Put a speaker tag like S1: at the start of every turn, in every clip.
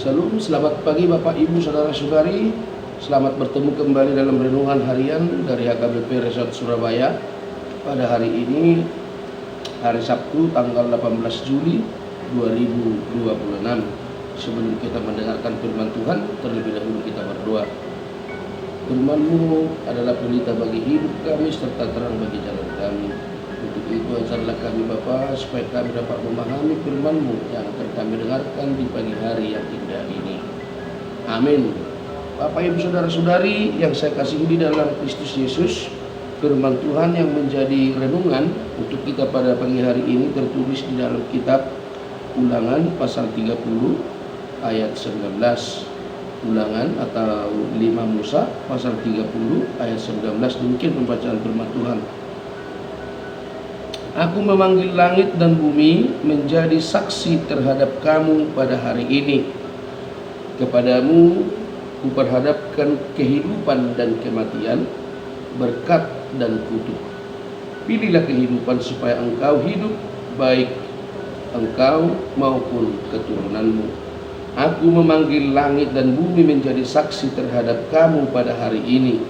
S1: Salam, selamat pagi Bapak Ibu Saudara-saudari. Selamat bertemu kembali dalam renungan harian dari HKBP Resort Surabaya. Pada hari ini, hari Sabtu tanggal 18 Juli 2026. Sebelum kita mendengarkan firman Tuhan, terlebih dahulu kita berdoa. Firman-Mu adalah pelita bagi hidup kami serta terang bagi jalan kami. Untuk itu ajarlah kami Bapa, supaya kami dapat memahami firman-Mu yang akan kami dengarkan di pagi hari yang indah ini. Amin. Bapak Ibu Saudara-saudari yang saya kasihi di dalam Kristus Yesus, firman Tuhan yang menjadi renungan untuk kita pada pagi hari ini tertulis di dalam kitab Ulangan pasal 30 ayat 19. Ulangan atau 5 Musa pasal 30 ayat 19. Demikian pembacaan firman Tuhan. Aku memanggil langit dan bumi menjadi saksi terhadap kamu pada hari ini. Kepadamu kuperhadapkan kehidupan dan kematian, berkat dan kutuk. Pilihlah kehidupan supaya engkau hidup, baik engkau maupun keturunanmu. Aku memanggil langit dan bumi menjadi saksi terhadap kamu pada hari ini.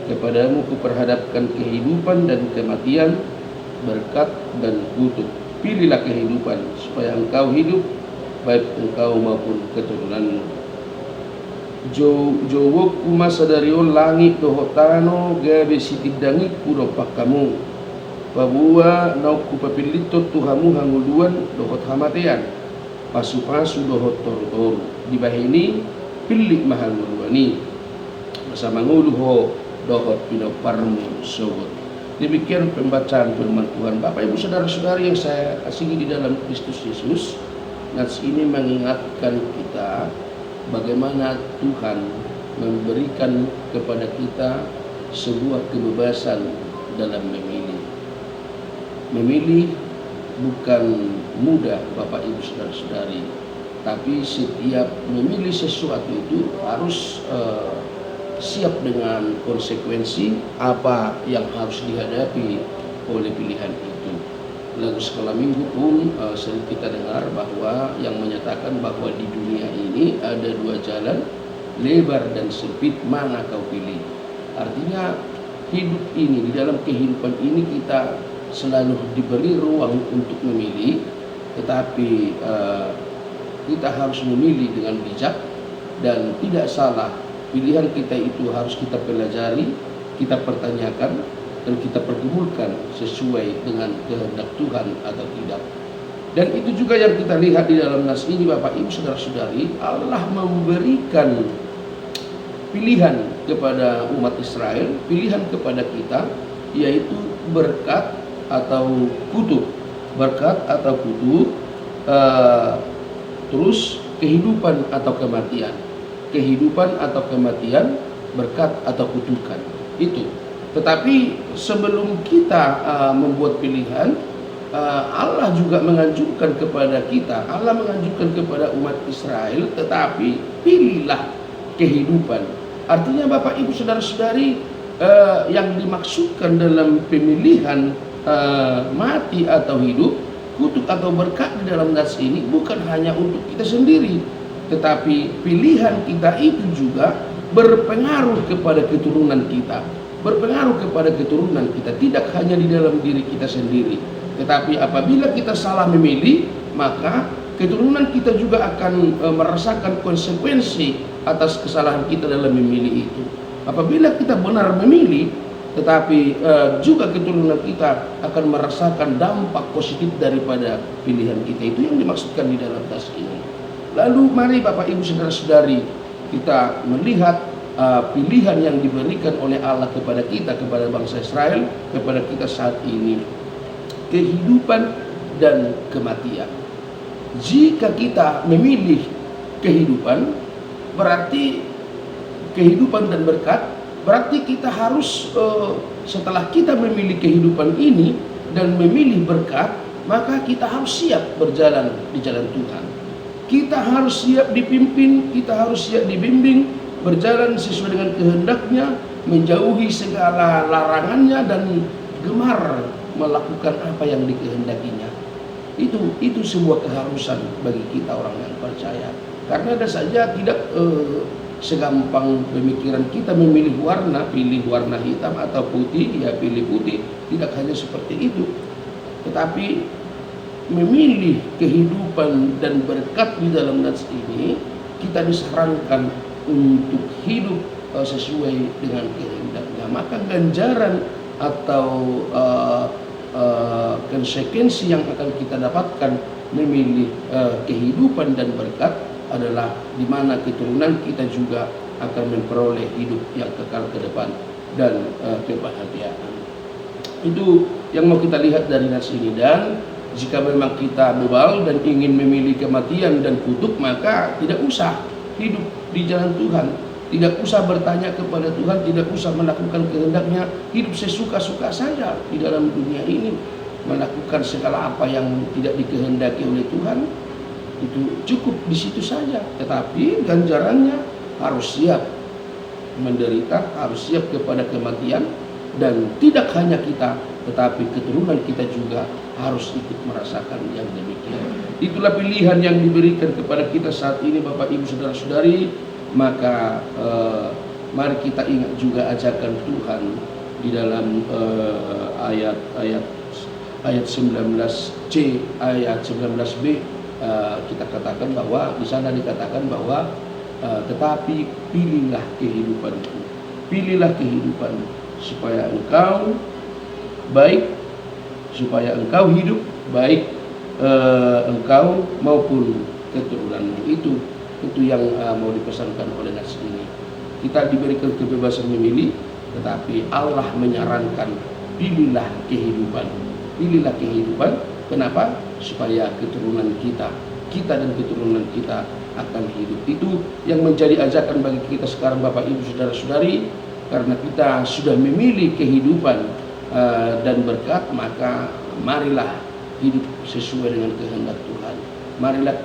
S1: Kepadamu kuperhadapkan kehidupan dan kematian, berkat dan kutuk. Pilihlah kehidupan supaya engkau hidup, baik engkau maupun keturunanmu. Jowo kumasadario langit dohotano gabe sitidangi kudopak kamu. Babua nau kupapilito tuhamu hanguluan dohot hamatean. Pasu-pasu dohot toru-toru. Di bahini pilih mahanguluani. Bersama nguluho dohot pinoparmu sogot. Demikian pembacaan firman Tuhan. Bapak Ibu Saudara-saudari yang saya kasihi di dalam Kristus Yesus, nats ini mengingatkan kita bagaimana Tuhan memberikan kepada kita sebuah kebebasan dalam memilih. Memilih bukan mudah Bapak Ibu Saudara-saudari, tapi setiap memilih sesuatu itu harus siap dengan konsekuensi apa yang harus dihadapi oleh pilihan itu. Lalu sekolah minggu pun sering kita dengar bahwa yang menyatakan bahwa di dunia ini ada dua jalan, lebar dan sempit, mana kau pilih. Artinya hidup ini, di dalam kehidupan ini kita selalu diberi ruang untuk memilih, tetapi kita harus memilih dengan bijak dan tidak salah. Pilihan kita itu harus kita pelajari, kita pertanyakan, dan kita pergumulkan sesuai dengan kehendak Tuhan atau tidak. Dan itu juga yang kita lihat di dalam nas ini Bapak Ibu Saudara-saudari. Allah memberikan pilihan kepada umat Israel, pilihan kepada kita, yaitu berkat atau kutuk. Berkat atau kutuk, terus kehidupan atau kematian. Kehidupan atau kematian, berkat atau kutukan. Itu. Tetapi sebelum kita membuat pilihan, Allah juga menganjurkan kepada kita, Allah menganjurkan kepada umat Israel, tetapi pilihlah kehidupan. Artinya Bapak Ibu Saudara-saudari, yang dimaksudkan dalam pemilihan mati atau hidup, kutuk atau berkat di dalam nas ini bukan hanya untuk kita sendiri, tetapi pilihan kita itu juga berpengaruh kepada keturunan kita. Berpengaruh kepada keturunan kita, tidak hanya di dalam diri kita sendiri. Tetapi apabila kita salah memilih, maka keturunan kita juga akan merasakan konsekuensi atas kesalahan kita dalam memilih itu. Apabila kita benar memilih, tetapi juga keturunan kita akan merasakan dampak positif daripada pilihan kita. Itu yang dimaksudkan di dalam tas ini. Lalu mari Bapak Ibu Saudara-saudari, kita melihat pilihan yang diberikan oleh Allah kepada kita, kepada bangsa Israel, kepada kita saat ini. Kehidupan dan kematian. Jika kita memilih kehidupan, berarti kehidupan dan berkat, berarti kita harus setelah kita memilih kehidupan ini dan memilih berkat, maka kita harus siap berjalan di jalan Tuhan. Kita harus siap dipimpin, kita harus siap dibimbing, berjalan sesuai dengan kehendaknya, menjauhi segala larangannya dan gemar melakukan apa yang dikehendakinya. Itu sebuah keharusan bagi kita orang yang percaya. Karena ada saja tidak segampang pemikiran kita memilih warna, pilih warna hitam atau putih, ya pilih putih. Tidak hanya seperti itu, tetapi memilih kehidupan dan berkat di dalam nas ini, kita disarankan untuk hidup sesuai dengan kehendaknya. Maka ganjaran atau konsekuensi yang akan kita dapatkan memilih kehidupan dan berkat adalah di mana keturunan kita juga akan memperoleh hidup yang kekal ke depan dan kebahagiaan. Itu yang mau kita lihat dari nas ini. Dan jika memang kita bebal dan ingin memilih kematian dan kutuk, maka tidak usah hidup di jalan Tuhan, tidak usah bertanya kepada Tuhan, tidak usah melakukan kehendaknya, hidup sesuka-suka saja di dalam dunia ini, melakukan segala apa yang tidak dikehendaki oleh Tuhan. Itu cukup di situ saja. Tetapi ganjarannya harus siap menderita, harus siap kepada kematian. Dan tidak hanya kita, tetapi keturunan kita juga harus ikut merasakan yang demikian. Itulah pilihan yang diberikan kepada kita saat ini, Bapak Ibu Saudara-saudari. Maka mari kita ingat juga ajakan Tuhan di dalam ayat 19C, ayat 19B. Kita katakan bahwa di sana dikatakan bahwa tetapi pilihlah kehidupanku, pilihlah kehidupan supaya engkau baik, supaya engkau hidup baik, engkau maupun keturunanmu. Itu yang mau dipesankan oleh nas ini. Kita diberikan kebebasan memilih, tetapi Allah menyarankan pilihlah kehidupan, pilihlah kehidupan. Kenapa? Supaya keturunan kita dan keturunan kita akan hidup. Itu yang menjadi ajakan bagi kita sekarang, Bapak Ibu Saudara-saudari. Karena kita sudah memilih kehidupan dan berkat, maka marilah hidup sesuai dengan kehendak Tuhan. Marilah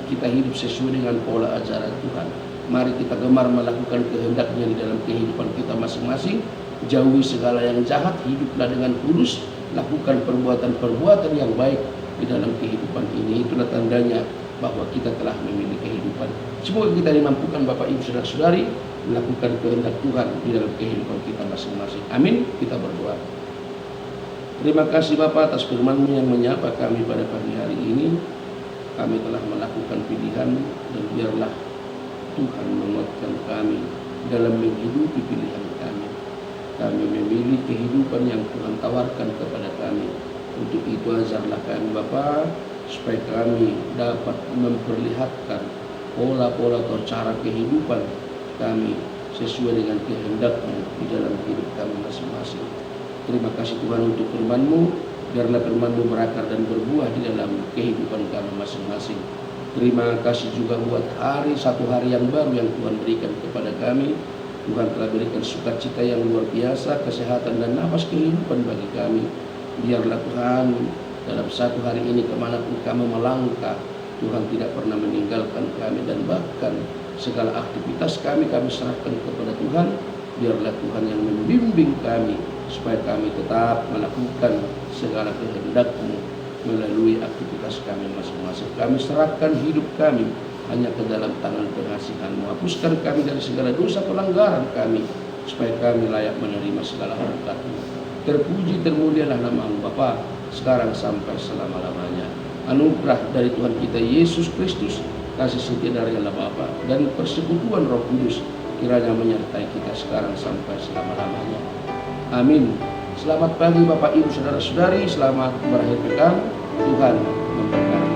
S1: kita hidup sesuai dengan pola ajaran Tuhan. Mari kita gemar melakukan kehendaknya di dalam kehidupan kita masing-masing. Jauhi segala yang jahat, hiduplah dengan kudus, lakukan perbuatan-perbuatan yang baik di dalam kehidupan ini. Itulah tandanya bahwa kita telah memilih kehidupan. Semoga kita dimampukan, Bapak Ibu Saudara-saudari, melakukan kehendak Tuhan di dalam kehidupan kita masing-masing. Amin. Kita berdoa. Terima kasih Bapak atas firman-Mu yang menyapa kami pada pagi hari ini. Kami telah melakukan pilihan, dan biarlah Tuhan menguatkan kami dalam menghidupi pilihan kami. Kami memilih kehidupan yang Tuhan tawarkan kepada kami. Untuk itu ajarlah kami Bapa, supaya kami dapat memperlihatkan pola-pola atau cara kehidupan kami sesuai dengan kehendak-Mu di dalam hidup kami masing-masing. Terima kasih Tuhan untuk firman-Mu, biarlah firman-Mu berakar dan berbuah di dalam kehidupan kami masing-masing. Terima kasih juga buat satu hari yang baru yang Tuhan berikan kepada kami. Tuhan telah berikan sukacita yang luar biasa, kesehatan dan nafas kehidupan bagi kami. Biarlah Tuhan dalam satu hari ini kemanapun kami melangkah, Tuhan tidak pernah meninggalkan kami, dan bahkan segala aktivitas kami serahkan kepada Tuhan. Biarlah Tuhan yang membimbing kami supaya kami tetap melakukan segala kehendak-Mu melalui aktivitas kami masing-masing. Kami serahkan hidup kami hanya ke dalam tangan pengasihan-Mu. Hapuskan kami dari segala dosa pelanggaran kami, supaya kami layak menerima segala berkat-Mu. Terpuji termulialah nama-Mu Bapa, sekarang sampai selama-lamanya. Anugerah dari Tuhan kita Yesus Kristus, kasih setia dari Allah Bapa, dan persekutuan Roh Kudus kiranya menyertai kita sekarang sampai selama-lamanya. Amin. Selamat pagi Bapak Ibu Saudara-saudari, selamat berakhir pekan. Tuhan memberkati.